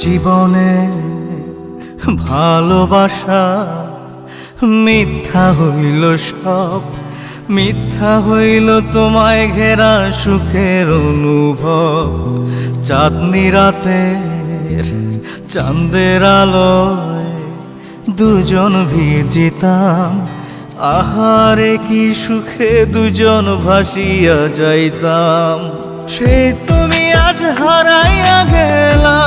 জীবনে ভালোবাসা মিথ্যা হইল সব, মিথ্যা হইল তোমায় ঘেরা সুখের অনুভব। চাঁদনি রাতের চাঁদের আলোয় দুজন ভিজিতাম, আহারে কি সুখে দুজন ভাসিয়া যাইতাম। সে তুমি আজ হারাইয়া গেলা,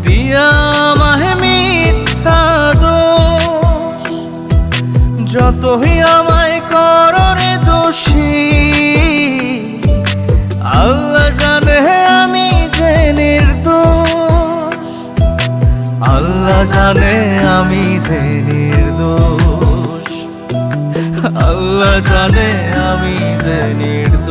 দিয়া আমায় মিথ্যা দোষ। যতই আমায় করো রে দোষী, আল্লাহ জানে আমি যে নির্দোষ। আল্লাহ জানে আমি যে নির্দোষ। আল্লাহ জানে আমি যে নির্দোষ।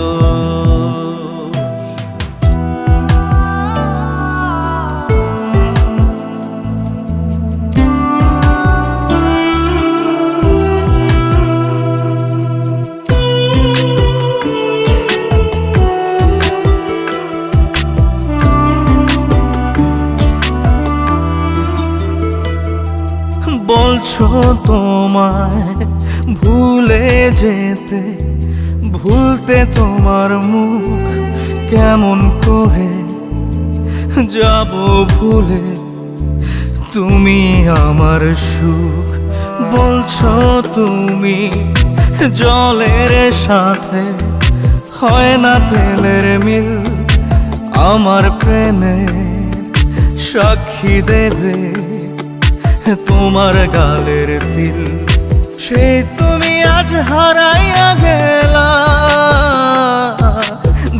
বলছো তোমায় ভুলে যেতে, ভুলতে তোমার মুখ কেমন করে যাব ভুলে, তুমি আমার সুখ। বলছো তুমি জলের সাথে হয় না তেলের মিল, আমার প্রেমে সাক্ষী দেবে তোমার গালের তিল। সে তুমি আজ হারাইয়া গেলা,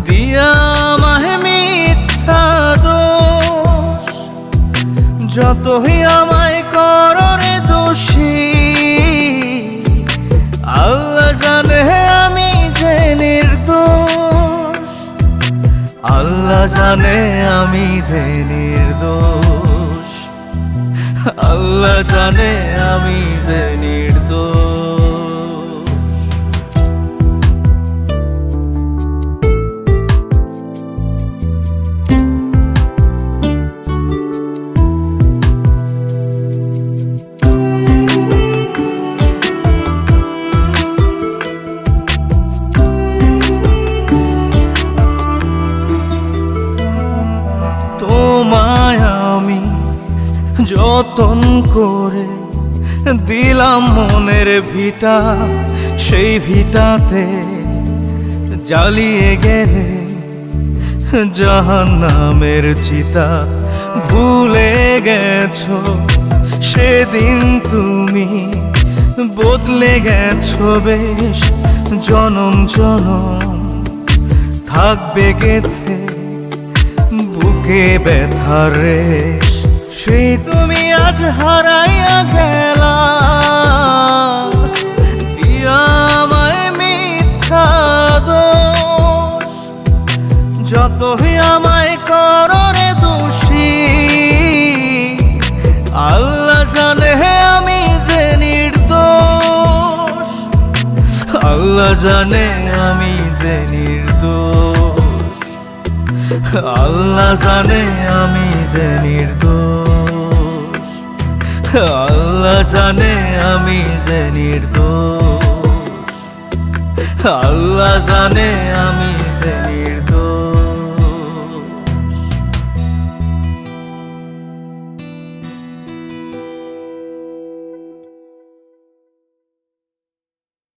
দিয়া আমায় মিথ্যা দোষ। যতই আমায় করো রে দোষী, আল্লাহ জানে আমি যে নির্দোষ। আল্লাহ জানে আমি যে নির্দোষ। আল্লাহ জানে আমি যে নির্দোষ। তোমায় আমি যতন করে দিলাম মনের ভিটা, সেই ভিটাতে জ্বালিয়ে গেলে জাহান্নামের চিতা। ভুলে গেছো সেদিন তুমি, বদলে গেছো বেশ জনম জনম। থাকবে গেথে বুকে ব্যথার রেশ, সেই তুমি আজ হারাইয়া গেলা, দিয়া আমায় মিথ্যা দোষ। যতই আমায় করো রে দোষী, আল্লাহ জানে আমি যে নির্দোষ। আল্লাহ জানে আমি যে নির্দোষ। আল্লাহ জানে আমি যে নির্দোষ। আল্লাহ জানে আমি যে নির্দোষ। আল্লাহ জানে আমি